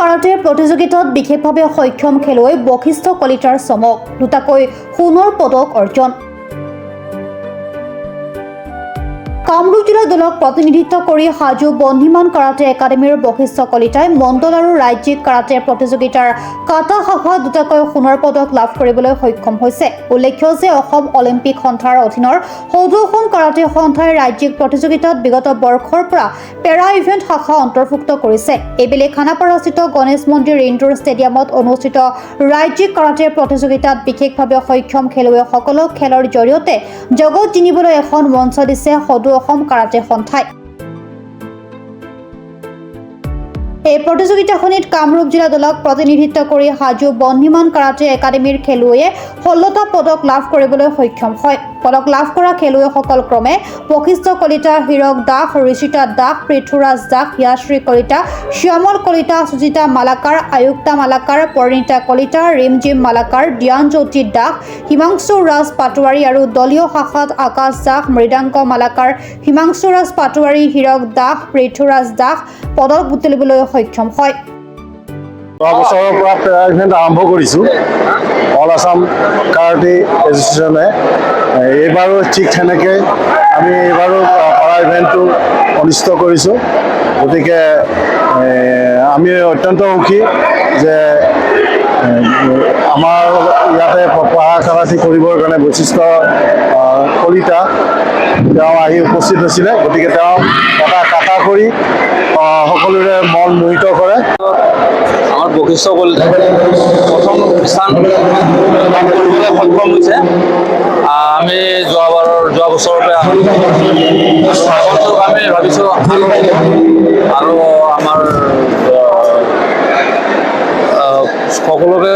Karate প্ৰতিযোগিতাত বিশেষভাৱে সক্ষম খেলুৱৈ বশিষ্ঠ কলিতাৰ চমক দুটাকৈ সোণৰ পদক অৰ্জন। কামৰূপ জিলা দলক প্ৰতিনিধিত্ব কৰি সাজু বন্ধীমান কাৰাটে একাডেমীৰ বশিষ্ঠ কলিতাই মণ্ডল আৰু ৰাজ্যিক কাৰাটে প্ৰতিযোগিতাৰ কাটা শাখাত দুটাকৈ সোণৰ পদক লাভ কৰিবলৈ সক্ষম হৈছে। উল্লেখ্য যে অসম অলিম্পিক সন্থাৰ অধীনৰ ১৪খন কাৰাটে সন্থাই ৰাজ্যিক প্ৰতিযোগিতাত বিগত বৰ্ষৰ পৰা পেৰা ইভেণ্ট শাখা অন্তৰ্ভুক্ত কৰিছে। এইবেলি খানাপাৰাস্থিত গণেশ মন্দিৰ ইনডোৰ ষ্টেডিয়ামত অনুষ্ঠিত ৰাজ্যিক কাৰাটে প্ৰতিযোগিতাত বিশেষভাৱে সক্ষম খেলুৱৈসকলক খেলৰ জৰিয়তে জগত জিনিবলৈ এখন মঞ্চ দিছে সদৌ অসম কাৰাটে সন্থাই। এই প্ৰতিযোগিতাখনিত কামৰূপ জিলা দলক প্ৰতিনিধিত্ব কৰি সাজু বন্ধীমান কাৰাটে একাডেমীৰ খেলুৱৈয়ে 16টা পদক লাভ কৰিবলৈ সক্ষম হয়। পদক লাভ কৰা খেলুৱৈসকল ক্ৰমে বশিষ্ঠ কলিতা, হীৰক দাস, ঋষিতা দাস, পৃথুৰাজ দাস, হিয়াশ্ৰী কলিতা, শ্যামল কলিতা, সুজিতা মালাকাৰ, আয়ুক্তা মালাকাৰ, পৰিণীতা কলিতা, ৰিমজিম মালাকাৰ, জ্ঞানজ্যোতি দাস, হিমাংশু ৰাজ পাটোৱাৰী আৰু দলীয় শাখাত আকাশ দাস, মৃদাংক মালাকাৰ, হিমাংশু ৰাজ পাটোৱাৰী, হীৰক দাস, পৃথুৰাজ দাস পদক বুটলিবলৈ সক্ষম হয়। যোৱা বছৰৰ পৰা পেৰা ইভেণ্ট আৰম্ভ কৰিছোঁ অল আছাম কাৰাটে এছ'চিয়েশ্যনে। এইবাৰো ঠিক তেনেকৈ আমি এইবাৰো পেৰা ইভেণ্টটো অনুষ্ঠিত কৰিছোঁ। গতিকে আমি অত্যন্ত সুখী যে আমাৰ ইয়াতে পেৰা কাৰাটে কৰিবৰ কাৰণে বশিষ্ঠ কলিতা তেওঁ আহি উপস্থিত হৈছিলে। গতিকে তেওঁ এটা কাটা কৰি সকলোৰে মন মোহিত কৰে। আমাৰ বশিষ্ঠ কলিতাই প্ৰথম স্থান লাভ কৰিবলৈ সক্ষম হৈছে। আমি যোৱা বছৰৰ পৰা আমি ভাবিছোঁ আৰু আমাৰ সকলোকে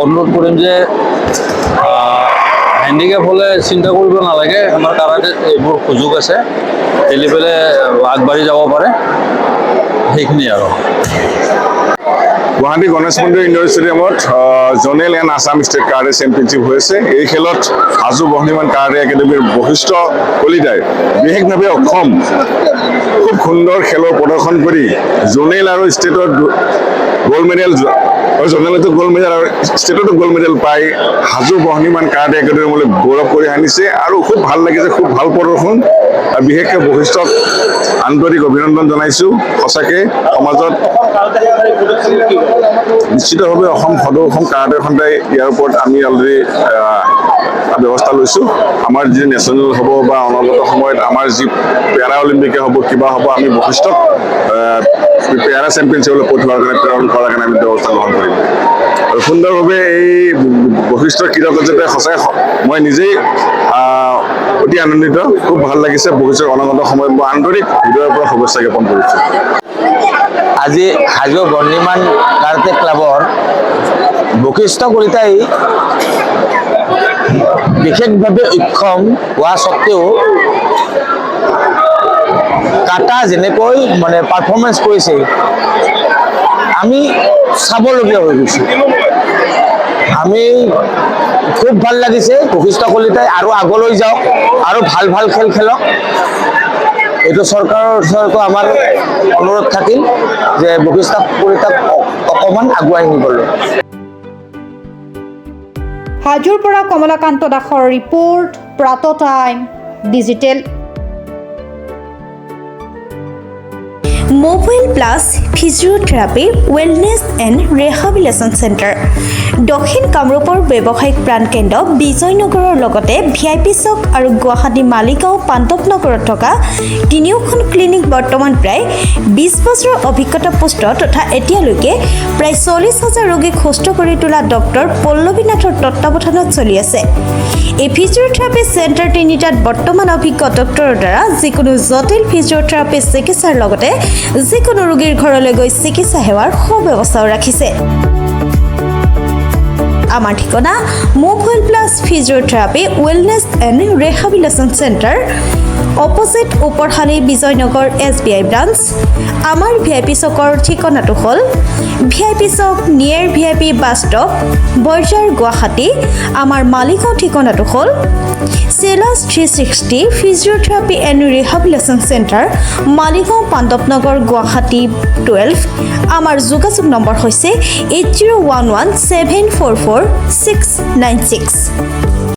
অনুৰোধ কৰিম যে হেণ্ডিকেপ হ'লে চিন্তা কৰিব নালাগে। আমাৰ কাৰাটেত এইবোৰ সুযোগ আছে, খেলি পেলাই আগবাঢ়ি যাব পাৰে। সেইখিনি আৰু গুৱাহাটী গণেশ মন্দিৰ ইনডোৰ ষ্টেডিয়ামত zonal and Assam state karate championship হৈছে। এই খেলত সাজু বন্ধীমান কাৰাটে একাডেমীৰ বশিষ্ঠ কলিতাই বিশেষভাৱে অক্ষম খুব সুন্দৰ খেলৰ প্ৰদৰ্শন কৰি জ'নেল আৰু ষ্টেটত গ'ল্ড মেডেল, জ'নেলতো গ'ল্ড মেডেল আৰু ষ্টেটতো গ'ল্ড মেডেল পাই সাজু বন্ধীমান কাৰাটে একাডেমীলৈ গৌৰৱ কৰি আনিছে আৰু খুব ভাল লাগিছে, খুব ভাল প্ৰদৰ্শন। আৰু বিশেষকৈ বশিষ্ঠক আন্তৰিক অভিনন্দন জনাইছোঁ। সঁচাকৈ সমাজত নিশ্চিতভাৱে সদৌ অসম কাৰাটে সন্থাই ইয়াৰ ওপৰত আমি অলৰেডি ব্যৱস্থা লৈছোঁ। আমাৰ যি নেশ্যনেল হ'ব বা অনাগত সময়ত আমাৰ যি পেৰা অলিম্পিকে হ'ব, কিবা হ'ব, আমি বশিষ্ঠক পেৰা চেম্পিয়নশ্বিপলৈ পঠোৱাৰ কাৰণে প্ৰেৰণ কৰাৰ কাৰণে আমি ব্যৱস্থা গ্ৰহণ কৰিম। আৰু সুন্দৰভাৱে এই বশিষ্ঠৰ কৃতজ্ঞতা সঁচাই মই নিজেই অতি আনন্দিত, খুব ভাল লাগিছে। বশিষ্ঠৰ অনাগত সময়ত মই আন্তৰিক হৃদয়ৰ পৰা শুভেচ্ছা জ্ঞাপন কৰিছোঁ। আজি সাজু বন্ধীমান কাৰাটে ক্লাবৰ বশিষ্ঠ কলিতাই বিশেষভাৱে অক্ষম হোৱা স্বত্বেও কাটা যেনেকৈ পাৰফৰ্মেঞ্চ কৰিছে আমি চাবলগীয়া হৈ গৈছোঁ। আমি খুব ভাল লাগিছে। বশিষ্ঠ কলিতাই আৰু আগলৈ যাওক আৰু ভাল ভাল খেল খেলক। এইটো চৰকাৰৰ ওচৰতো আমাৰ অনুৰোধ থাকিল যে বশিষ্ঠ কলিতাক অকণমান আগুৱাই নিবলৈ। হাজোৰ পৰা কমলাকান্ত দাসৰ ৰিপৰ্ট, প্ৰাত time digital. Mobile plus physiotherapy wellness and rehabilitation centre দক্ষিণ কামৰূপৰ ব্যৱসায়িক প্ৰাণকেন্দ্ৰ বিজয়নগৰৰ লগতে VIP চক আৰু গুৱাহাটী মালিগাঁও পাণ্ডৱনগৰত থকা তিনিওখন ক্লিনিক বৰ্তমান প্ৰায় 20 বছৰৰ অভিজ্ঞতা পুষ্ট তথা এতিয়ালৈকে প্ৰায় 40,000 ৰোগীক সুস্থ কৰি তোলা ডক্টৰ পল্লৱী নাথৰ তত্বাৱধানত চলি আছে। এই ফিজিঅ'থেৰাপি চেণ্টাৰ তিনিটাত বৰ্তমান অভিজ্ঞ ডক্টৰৰ দ্বাৰা যিকোনো জটিল ফিজিঅ'থেৰাপি চিকিৎসাৰ লগতে যিকোনো ৰোগীৰ ঘৰলৈ গৈ চিকিৎসা সেৱাৰ সুব্যৱস্থাও ৰাখিছে। আমাৰ ঠিকনা mobile plus physiotherapy wellness and rehabilitation centre, opposite Uparshali Bijoynagar SBI branch. আমাৰ VIP চকৰ ঠিকনাটো হ'ল VIP Chowk near VIP bus stop Borjhar Guwahati. আমাৰ মালিগাঁও ঠিকনাটো হ'ল চেলাছ 360 physiotherapy and rehabilitation centre Maligaon Pandavnagar Guwahati 12। আমাৰ যোগাযোগ নম্বৰ হৈছে 8011744696।